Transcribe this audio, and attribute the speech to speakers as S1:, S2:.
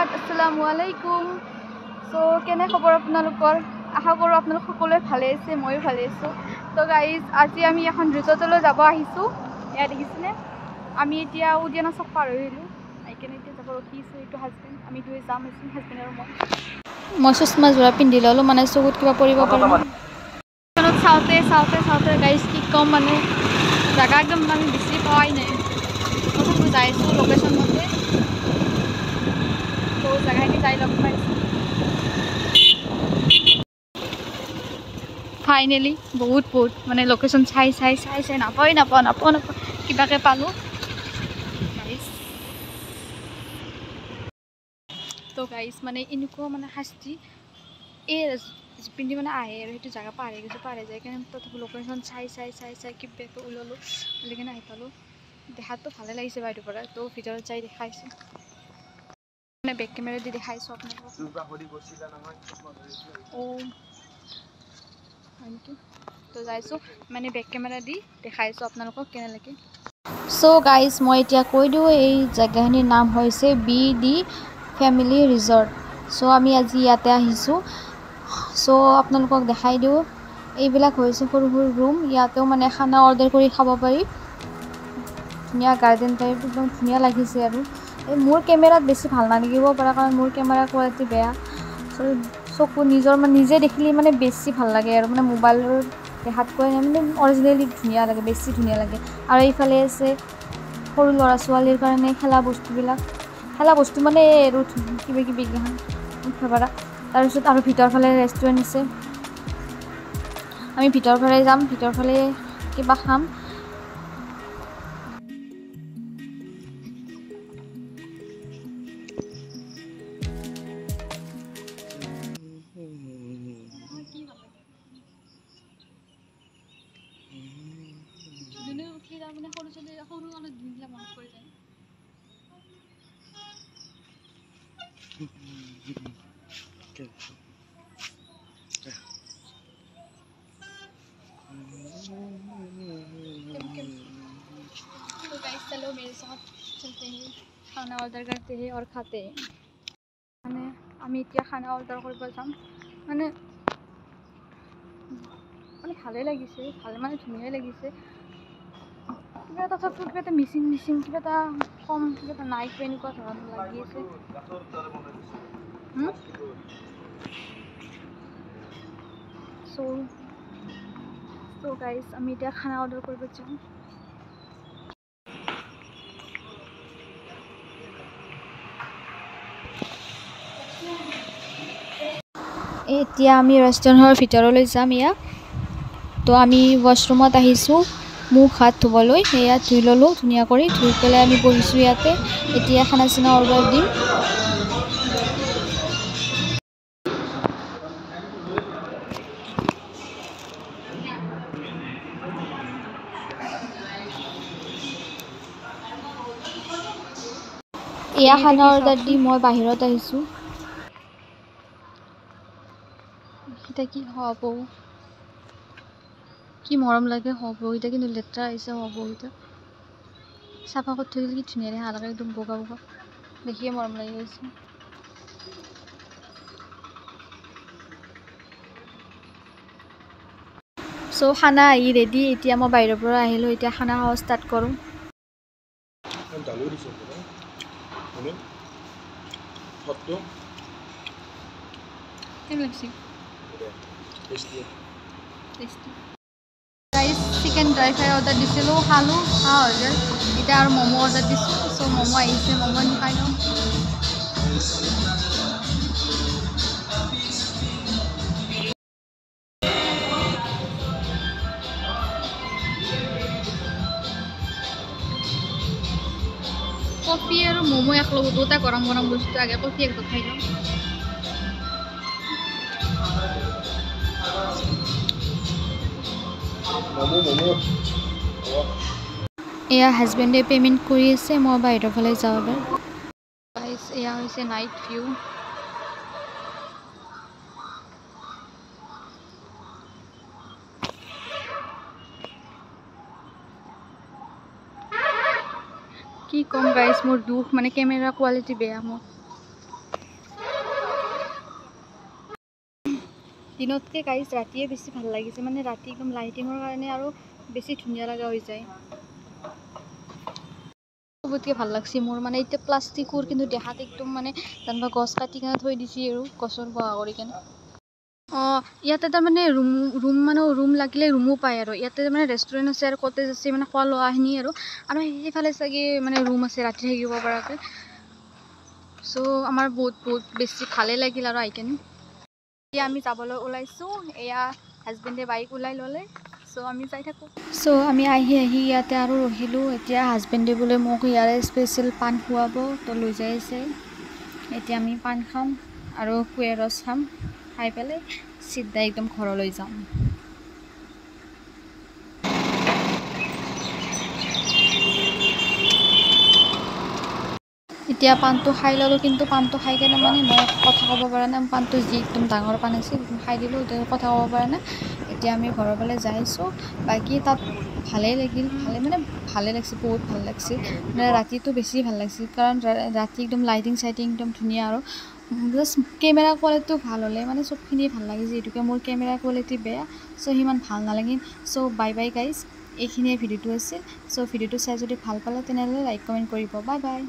S1: ধন্যবাদ। আসসালামু আলাইকুম। সো কেনে খবৰ আপোনালোকৰ? আশা কৰোঁ আপোনালোক সকলোৱে ভালে আছে, ময়ো ভালে আছোঁ। তো গাইজ, আজি আমি এখন ৰিজৰ্টলৈ যাব আহিছোঁ। এয়া দেখিছেনে? আমি এতিয়া উদিয়ানা চক পাৰ হৈ আহিলোঁ। আহি কেনে এতিয়া যাব ৰখিছোঁ। এইটো হাজবেণ্ড, আমি দুয়ে যাম আহিছোঁ, হাজবেণ্ড আৰু মই চশমা যোৰা পিন্ধি ল'লোঁ, মানে চকুত কিবা পৰিব পাৰে। চাওঁতে চাওঁতে চাওঁতে গাইজ কি ক'ম, মানে জেগা একদম আমি বেছি পোৱাই নাই। তথাপিও যাই আছোঁ লোকেশ্যন মতে। তো জেগাখিনি যাই লগ পাইছোঁ ফাইনেলি। বহুত মানে লোকেশ্যন চাই নাপাওঁ কিবাকৈ পালোঁ গাইজ। তো গাইজ মানে এনেকুৱা মানে শাস্তি এই পিন্ধি মানে আহে আৰু সেইটো জেগা পাৰ হৈ গৈছোঁ, পাৰ হৈ যায় কেনে তথাপি লোকেশ্যন চাই কিবাকৈ ওলালোঁ, ওলাই কিনে আহি পালোঁ। দেখাততো ভালে লাগিছে বাইদেউৰ পৰা। তো ভিতৰত যাই দেখাইছোঁ, মানে বেক কেমেৰা দি দেখাইছোঁ আপোনালোকক। তো যাইছোঁ, মানে বেক কেমেৰা দি দেখাইছোঁ আপোনালোকক কেনে লাগে। চ' গাইজ, মই এতিয়া কৈ দিওঁ, এই জেগাখিনিৰ নাম হৈছে BD ফেমিলি ৰিজৰ্ট। চ' আমি আজি ইয়াতে আহিছোঁ। চ' আপোনালোকক দেখাই দিওঁ, এইবিলাক হৈছে সৰু সৰু ৰুম। ইয়াতেও মানে খানা অৰ্ডাৰ কৰি খাব পাৰি। ধুনীয়া গাৰ্ডেন টাইপ, একদম ধুনীয়া লাগিছে। আৰু এই মোৰ কেমেৰাত বেছি ভাল নালাগিব পাৰে, কাৰণ মোৰ কেমেৰা কোৱালিটি বেয়া। চকু নিজৰ মানে নিজে দেখিলে মানে বেছি ভাল লাগে আৰু মানে মোবাইলৰ দেখাতকৈ মানে অৰিজিনেলি ধুনীয়া লাগে, বেছি ধুনীয়া লাগে। আৰু এইফালে আছে সৰু ল'ৰা ছোৱালীৰ কাৰণে খেলা বস্তু মানে আৰু কিবা কিবি উঠিব পাৰা। তাৰপিছত আৰু ভিতৰ ফালে ৰেষ্টুৰেণ্ট আছে। আমি ভিতৰ ফালে যাম, ভিতৰ ফালে কিবা খাম। तो गाइस चलो मेरे साथ चलते हैं, खाना ऑर्डर करते हैं और खाते हैं। মানে আমি এতিয়া খানা অৰ্ডাৰ কৰিব যাম। মানে ভালেই লাগিছে, মানে ধুনীয়াই লাগিছে। কিবা তথাপিও কিবা এটা মিচিং কিবা এটা কম, কিবা এটা নাই, কিবা এনেকুৱা ধৰণৰ লাগি আছে। চ' গাইজ, আমি এতিয়া খানা অৰ্ডাৰ কৰিব যাম। এতিয়া আমি ৰেষ্টুৰেণ্টৰ ভিতৰলৈ যাম। তো আমি ৱাছৰুমত আহিছোঁ মুখ হাত ধুবলৈ। সেয়া ধুই ল'লোঁ ধুনীয়া কৰি, ধুই পেলাই আমি বহিছোঁ ইয়াতে। এতিয়া খানা চানা অৰ্ডাৰ দিম। এয়া খানা অৰ্ডাৰ দি মই বাহিৰত আহিছোঁ। এতিয়া কি হ'ব, কি মৰম লাগে হ'ব এতিয়া, কিন্তু লেতেৰা আহিছে হ'ব এতিয়া। চাফা কৰি থৈ দিলে কি ধুনীয়া দেখা লাগে, একদম বগা দেখিয়ে মৰম লাগি গৈছে। চ' খানা আহি ৰেডি। এতিয়া মই বাহিৰৰ পৰা আহিলোঁ, এতিয়া খানা খাব ষ্টাৰ্ট কৰোঁ। Guys, chicken dry fry order দিছিলোঁ, খালোঁ, হৈ গ'ল। এতিয়া আৰু ম'ম' অৰ্ডাৰ দিছোঁ। চ' ম'ম' আহিছে, ম'ম' আনি খাই লওঁ। কফি আৰু ম'ম' এক লগত, দুটা গৰম বস্তু। আগে কফি একদম খাই লওঁ। এয়া হাজবেণ্ডে পে'মেণ্ট কৰি আছে, মই বাহিৰৰ ফালে যাওঁ এবাৰ। এয়া হৈছে নাইট ভিউ। কি ক'ম গাইজ, মোৰ দুখ, মানে কেমেৰা কোৱালিটি বেয়া মোৰ। দিনতকৈ গাইজ ৰাতিয়ে বেছি ভাল লাগিছে, মানে ৰাতি একদম লাইটিঙৰ কাৰণে আৰু বেছি ধুনীয়া লগা হৈ যায়। চবতকৈ ভাল লাগছে মোৰ মানে এতিয়া প্লাষ্টিকৰ কিন্তু দেখাত একদম মানে যেনিবা গছ কাটি কেনে থৈ দিছে আৰু গছৰ বহা কৰি কেনে। ইয়াতে তাৰমানে ৰুম লাগিলে ৰুমো পায় আৰু ইয়াতে মানে ৰেষ্টুৰেণ্ট আছে আৰু কটেজ আছে, মানে খোৱা লোৱাখিনি আৰু সেইফালে চাগে মানে ৰুম আছে ৰাতি থাকিব পৰাকৈ। চ' আমাৰ বহুত বেছি ভালেই লাগিল আৰু আহি কেনে। এতিয়া আমি যাবলৈ ওলাইছোঁ, এয়া হাজবেণ্ডে বাইক ওলাই ল'লে, চ' আমি যাই থাকোঁ। চ' আমি আহি ইয়াতে আৰু ৰখিলোঁ। এতিয়া হাজবেণ্ডে বোলে মোক ইয়াৰে স্পেচিয়েল পাণ খুৱাব, তো লৈ যাই আছে। এতিয়া আমি পাণ খাম আৰু কুঁহিয়াৰ ৰস খাম, খাই পেলাই চিধা একদম ঘৰলৈ যাম। এতিয়া পাণটো খাই ল'লোঁ, কিন্তু পাণটো খাই কেনে মানে মই কথা ক'ব পৰা নাই। পাণটো যি একদম ডাঙৰ পাণ আছিল খাই দিলোঁ, এতিয়া কথা ক'ব পৰা নাই। এতিয়া আমি ঘৰৰ ফালে যাই আছোঁ। বাকী তাত ভালেই লাগিল, ভালেই লাগিছে, বহুত ভাল লাগিছে। মানে ৰাতিটো বেছি ভাল লাগিছিল, কাৰণ ৰাতি একদম লাইটিং চাইটিং একদম ধুনীয়া আৰু জাষ্ট কেমেৰা কোৱালিটিটো ভাল হ'লে মানে চবখিনিয়ে ভাল লাগে। যিহেতুকে মোৰ কেমেৰা কোৱালিটি বেয়া, চ' সিমান ভাল নালাগিল। চ' বাই গাইজ, এইখিনিয়ে ভিডিঅ'টো আছিল। চ' ভিডিঅ'টো চাই যদি ভাল পালে তেনেহ'লে লাইক কমেণ্ট কৰিব। বাই।